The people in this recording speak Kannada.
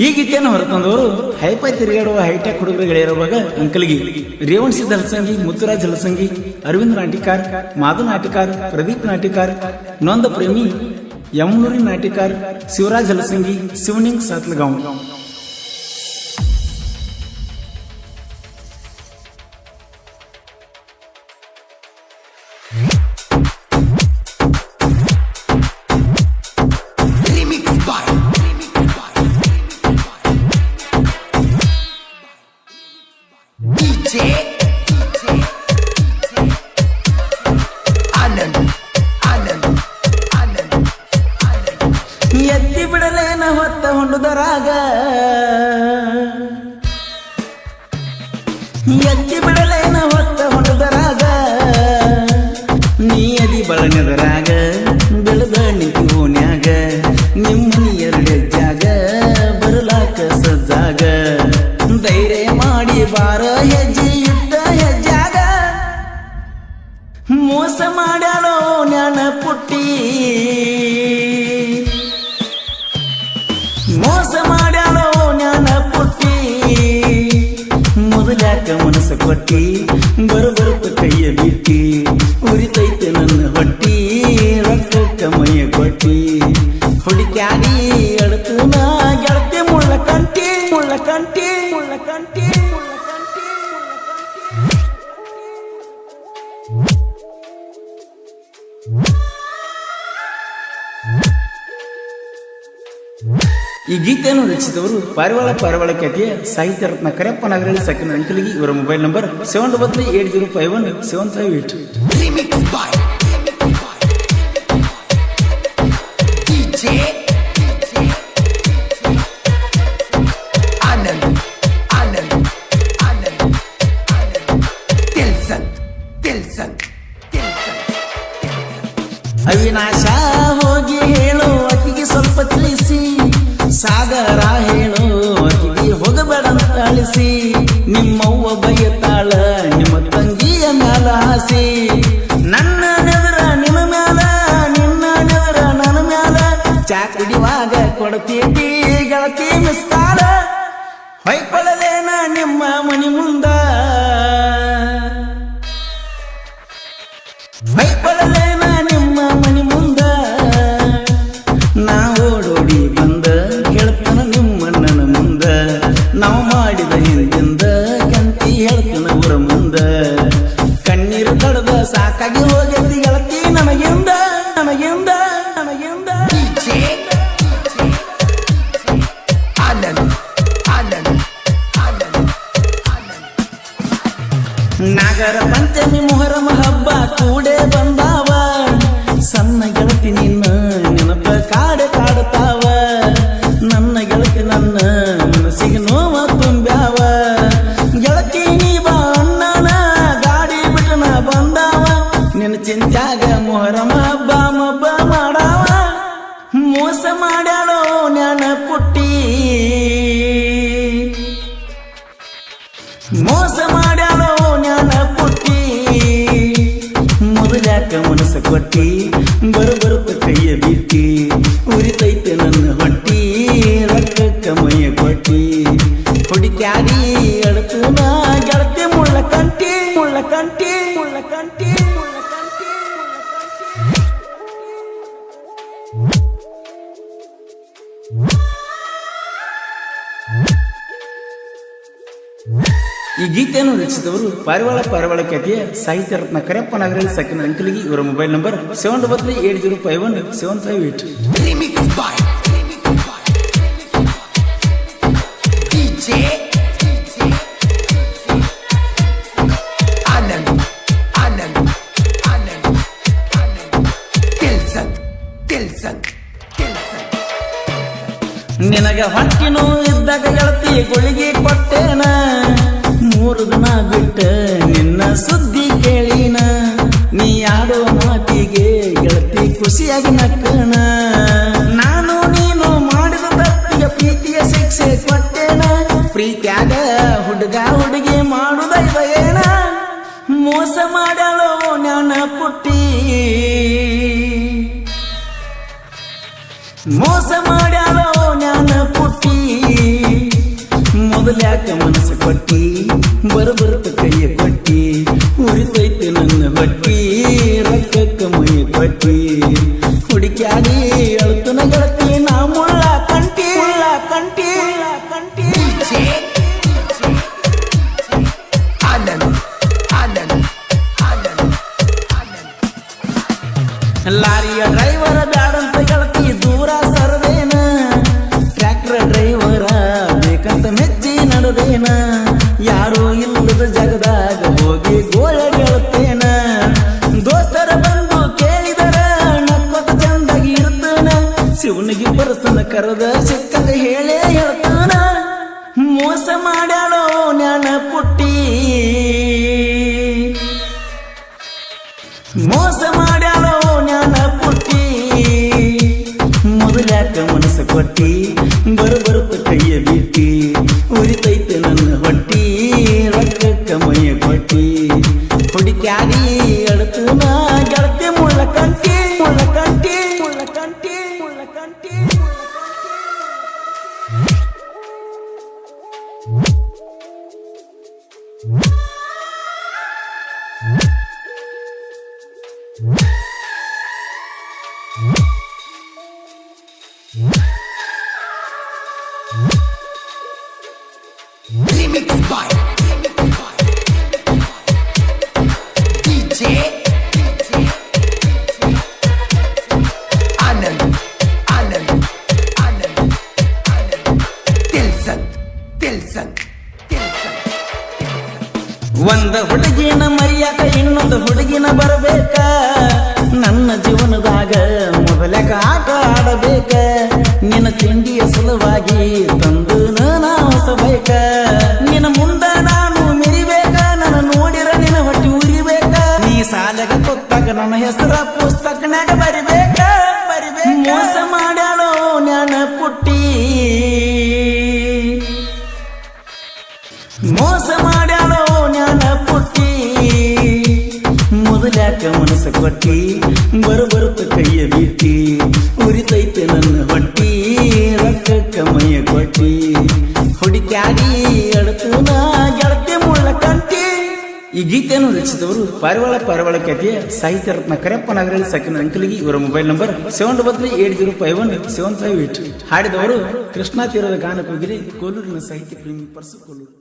ಈ ಗೀತೆಯನ್ನು ಹೊರತಂದವರು ಹೈಪೈ ತಿರುಗಾಡುವ ಹೈಟೆಕ್ ಹುಡುಗರು ಗೆಳೆಯರುವಾಗ ಅಂಕಲ್ಗಿ ರೇವಣ್ ಸಿದ್ಧ ಹಲಸಂಗಿ, ಮುತ್ತುರಾಜ್ ಹಲಸಂಗಿ, ಅರವಿಂದ್ ನಾಟಿಕಾರ್, ಮಾಧು ನಾಟಿಕಾರ್, ಪ್ರದೀಪ್ ನಾಟಿಕಾರ್, ನೊಂದ ಪ್ರೇಮಿ ಯಮುನೂರಿ ನಾಟಿಕಾರ್, ಶಿವರಾಜ್ ಹಲಸಂಗಿ, ಶಿವನಿಂಗ್ ಸಾತ್ಲಗಾಂವ್. ಎತ್ತಿ ಬಿಡಲೇನ ಹೊತ್ತ ಹೊಂಡುದರಾಗ, ಎತ್ತಿ ಬಿಡಲೇನ ಹೊತ್ತ ಹೊಂಡುದರಾಗ, ನೀ ಅದಿ ಬಳನೆದರಾಗ ಬೆಳೆದ ನಿಧಿ ಓನ್ಯಾಗ, ನಿಮ್ಮನಿ ಎರಡೆಜ್ಜಾಗ ಬರಲಾಕ ಸಜ್ಜಾಗ, ಧೈರ್ಯ ಮಾಡಿ ಬಾರ ಹೆಜ್ಜೆ ಇಟ್ಟ ಹೆಜ್ಜಾಗ, ಮೋಸ ಮಾಡ್ಯಾಳೋ ನ್ಯಾಣ ಪುಟ್ಟಿ, ಮೋಸ ಮಾಡ್ಯಾಳೋ ಜ್ಞಾನ ಪುಟ್ಟಿ, ಮೊದಲ್ಯಾಕ ಮನಸ್ಸ ಕೊಟ್ಟಿ ಬರುತ್ತ ಕೈಯ ಬಿಟ್ಟಿ, ಉರಿತೈತೆ ನನ್ನ ಹೊಟ್ಟಿ ರೊಕ್ಕಕ್ಕ ಮೈಯ ಕೊಟ್ಟಿ, ಹುಡುಕ್ಯಾಡಿ ಅಳತು ನಾ ಗೆಳತಿ ಮುಳ್ಳ ಕಂಟಿ, ಮುಳ್ಳ ಕಂಟಿ, ಮುಳ್ಳ ಕಂಟಿ, ಮುಳ್ಳ ಕಂಟಿ. ಈ ಗೀತೆಯನ್ನು ರಚಿಸಿದವರು ಪಾರಿವಾಳ ಖ್ಯಾತಿಯ ಸಾಹಿತ್ಯ ರತ್ನ ಕರೆಯಪ್ಪ ನಾಗರಳ್ಳಿ ಸಕ್ಕಿನ ಅಂಕಲಿಗೆ. ಇವರ ಮೊಬೈಲ್ ನಂಬರ್ 7938051758. ಅವಿನಾಶ ಹೋಗಿ ಹೇಳು ಅತಿಗೆ ಸ್ವಲ್ಪ ತಿಳಿಸಿ, ಸಾಗರ ಹೇಳು ಅತಿಗೆ ಹೋಗಬೇಡಂತ ಅಳಿಸಿ, ನಿಮ್ಮವ್ವ ಬಯತಾಳ ನಿಮ್ಮ ತಂಗಿಯ ಮ್ಯಾಲ ಹಾಸಿ, ನನ್ನ ನೆದರ ನಿನ್ನ ಮ್ಯಾಲ ನಿನ್ನ ನೆದರ ನನ್ನ ಮ್ಯಾಲ, ಚಾ ಕುಡಿಯುವಾಗ ಕೊಡ್ತೀಟಿ ಗೆಳತಿ ಮಿಸ್ತಾಳ, ಹೊಯ್ಕೊಳ್ಳಲೇನ ನಿಮ್ಮ ಮನಿ ಮುಂದ, ಹೊಯ್ಕೊಳ್ಳಲೇನ ನಿಮ್ಮ ಮನಿ ಮುಂದ, ನಾ ಓಡೋಡಿ ಬಂದ ಹೇಳ್ತನ ನಿಮ್ಮಣ್ಣನ ಮುಂದ, ನಾವು ಮಾಡಿದ ಹಿಂದಿಂದ ಕಂತಿ ಹೇಳ್ತನ ಊರ ಮುಂದ, ಕಣ್ಣೀರು ತಡದ ಸಾಕಾಗಿ ಹೋಗತಿ ಗೆಳತಿ ನನಗಿಂದ, ನನಗಿಂದ, ನನಗಿಂದ. ನಾಗರ ಪಂಚಮಿ ಮೊಹರಮ ಹಬ್ಬ ಕೂಡೆ ಬಂದಾವ, ಸಣ್ಣ ಗೆಳತಿ ನಿನ್ನ ನೆನಪ ಕಾಡೆ ಕಾಡುತ್ತಾವ, ನನ್ನ ಗೆಳತಿ ನನ್ನ ಮನಸ್ಸಿಗೆ ನೋವ ತುಂಬ್ಯಾವ, ಗೆಳತಿ ನೀ ಬಾ ಅಣ್ಣನ ಗಾಡಿ ಬಿಟ್ಟನ ಬಂದಾವ, ನಿನ್ನ ಚಿಂತ್ಯಾಗ ಮೊಹರಮ ಹಬ್ಬ ಮಬ್ಬ ಮಾಡಾವ, ಮೋಸ ಮಾಡ್ಯಾಳೋ ಜ್ಞಾನ ಪುಟ್ಟಿ, ಮೋಸ ಮಾಡ್ಯಾಳೋ ಜ್ಞಾನ ಪುಟ್ಟಿ, ಮೊದಲ್ಯಾಕ ಮನಸ್ಸ ಕೊಟ್ಟಿ ಬರುತ್ತ ಕೈಯ ಬಿಟ್ಟಿ, ಉರಿತೈತೆ ನನ್ನ ಹೊಟ್ಟಿ ರೊಕ್ಕಕ್ಕ ಮೈಯ ಕೊಟ್ಟಿ, ಹುಡುಕ್ಯಾಡಿ ಅಳತು ನಾ ಗೆಳತಿ ಮುಳ್ಳ ಕಂಟಿ, ಮುಳ್ಳ ಕಂಟಿ, ಮುಳ್ಳ ಕಂಟಿ, ಮುಳ್ಳ ಕಂಟಿ, ಈ ಗೀತೆಯನ್ನು ರಚಿಸಿದವರು ಪಾರಿವಾಳ ಖ್ಯಾತಿಯ ಸಾಹಿತ್ಯ ರತ್ನ ಕರೆಯಪ್ಪ ನಾಗರಳ್ಳಿ ಸಕ್ಕಿನ ಅಂಕಲಿಗೆ. ಇವರ ಮೊಬೈಲ್ ನಂಬರ್ 7938051758. ನಿನಗ ಹೊಟ್ಟಿನೂ ಇದ್ದಾಗ ಗೆಳತಿ ಗುಳಿಗೆ ಕೊಟ್ಟೇನ, 3 ದಿನ ಬಿಟ್ಟ ನಿನ್ನ ಸುದ್ದಿ ಕೇಳಿನ, ನೀ ಆಡೋ ಮಾತಿಗೆ ಗೆಳತಿ ಖುಷಿಯಾಗಿ ನಕ್ಕಣ, ನಾನು ನೀನು ಮಾಡಿದ ತಪ್ಪಿಗೆ ಪ್ರೀತಿಯ ಶಿಕ್ಷೆ ಕೊಟ್ಟೇನ, ಪ್ರೀತಿಯಾಗ ಹುಡುಗ ಹುಡುಗಿ ಮಾಡುದ ಏನ, ಮೋಸ ಮಾಡಲೋ ಜ್ಞಾನ ಪುಟ್ಟಿ, ಮೋಸ ಮಾಡಲೋ ಜ್ಞಾನ ಪುಟ್ಟಿ. ಮೊದಲ್ಯಾಕ ಮನಸ್ಸು ಕೊಟ್ಟಿ ಬರಬರುತ್ತ ಕೈಯ ಕೊಟ್ಟಿ ಉರಿತೈತೆ ನನ್ನ ಬಟ್ಟಿ ರೊಕ್ಕಕ್ಕ ಮೈ ಕೊಟ್ಟಿ ಹುಡುಕ್ಯಾಡಿ ಅಳ್ತನ ಗೆಳತಿ ನಾ ಮುಳ್ಳ ಕಂಟಿ ಕಂಟಿ ಕಂಟಿ ಲಾರಿಯ ಡ್ರೈವರ ಬ್ಯಾಡಂತ ಗೆಳತಿ ದೂರ ಸರದೇನ ಟ್ರ್ಯಾಕ್ಟರ್ ಡ್ರೈವರ ಬೇಕಂತ ಮೆಚ್ಚಿ ನಡೆದೇನ ಯಾರೋ ಇಲ್ಲದ ಜಗದಾಗ ಹೋಗಿ ಗೋಳ ಗೆಳತೇನ ದೋಸ್ತರ ಬಂದು ಕೇಳಿದರ ನಕ್ಕೊತ ಚಂದಾಗಿ ಇರ್ತನ ಶಿವನಿಗೆ ಬರಸನ ಕರೆದ ಸಿಕ್ಕಂಗ ಹೇಳೇ ಹೇಳ್ತಾನ ಮೋಸ ಮಾಡ್ಯಾಳೋ ಜ್ಞಾನ ಪುಟ್ಟಿ ಮೋಸ ಮಾಡ್ಯಾಳೋ ಜ್ಞಾನ ಪುಟ್ಟಿ ಮೊದಲ್ಯಾಕ ಮನಸ್ಸು ಕೊಟ್ಟಿ ಬರುತ್ತ ಕೈಯ ಬಿಟ್ಟಿ ಉರಿತೈತೆ ನನ್ನ ಹೊಟ್ಟಿ ರೊಕ್ಕಕ್ಕ ಮೈಯ ಕೊಟ್ಟಿ ಹುಡುಕ್ಯಾಡಿ ಅಳತನ ಗೆಳತಿ ಮುಳ್ಳ ಕಂಟಿ ಮುಳ್ಳ ಕಂಟಿ ಮುಳ್ಳ ಕಂಟಿ ಮುಳ್ಳ ಕಂಟಿ Remix by DJ Anand Tilson ಒಂದ ಹುಡುಗಿನ ಮರಿಯಾಕ ಇನ್ನೊಂದು ಹುಡುಗಿನ ಬರಬೇಕ ನನ್ನ ಜೀವನದಾಗ ಮೊದಲಕ ಆಟ ಆಡಬೇಕ ನಿನ್ನ ತಿಂಡಿಯ ಸಲುವಾಗಿ ತಂದು ನಾ ಹೊಸಬೇಕ ನಿನ್ನ ಮುಂದ ನಾನು ಮೆರಿಬೇಕ ನನ್ನ ನೋಡಿರ ನಿನ್ನ ಹೊಟ್ಟಿ ಉರಿಬೇಕ ನೀ ಸಾಲಗ ಕೊತ್ತಾಗ ನನ್ನ ಹೆಸರ ಪುಸ್ತಕನಾಗ ಬರಿಬೇಕ ಮೋಸ ಮಾಡ್ಯಾಳೋ ಜ್ಞಾನ ಪುಟ್ಟಿ ಮೋಸ ಮಾಡ್ಯಾಳೋ ಜ್ಞಾನ ಪುಟ್ಟಿ ಮೊದಲ್ಯಾಕ ಮನಸ್ಸು ಕೊಟ್ಟಿ ಬರುತ್ತ ಕೈಯ ಬಿಟ್ಟಿ ಉರಿತೈತೆ ನನ್ನ ಹೊಟ್ಟಿ ರೊಕ್ಕಕ್ಕ ಮೈಯ ಕೊಟ್ಟಿ ಹುಡುಕ್ಯಾಡಿ ಅಳತನ ಗೆಳತಿ ಮುಳ್ಳ ಕಂಟಿ. ಈ ಗೀತೆಯನ್ನು ರಚಿಸಿದವರು ಪಾರಿವಾಳ ಖ್ಯಾತಿಯ ಸಾಹಿತ್ಯ ರತ್ನ ಕರೆಪ್ಪ ನಾಗರಳ್ಳಿ ಸಾಕಿನ ಅಂಕಲಿಗೆ ಇವರ ಮೊಬೈಲ್ ನಂಬರ್ 783805175 ಹಾಡಿದವರು ಕೃಷ್ಣಾ ತೀರದ ಗಾನ ಕೋಗಿಲೆ ಕೋಲೂರಿನ ಸಾಹಿತ್ಯ ಪ್ರೇಮಿ ಪರ್ಸು ಕೋಲೂರು.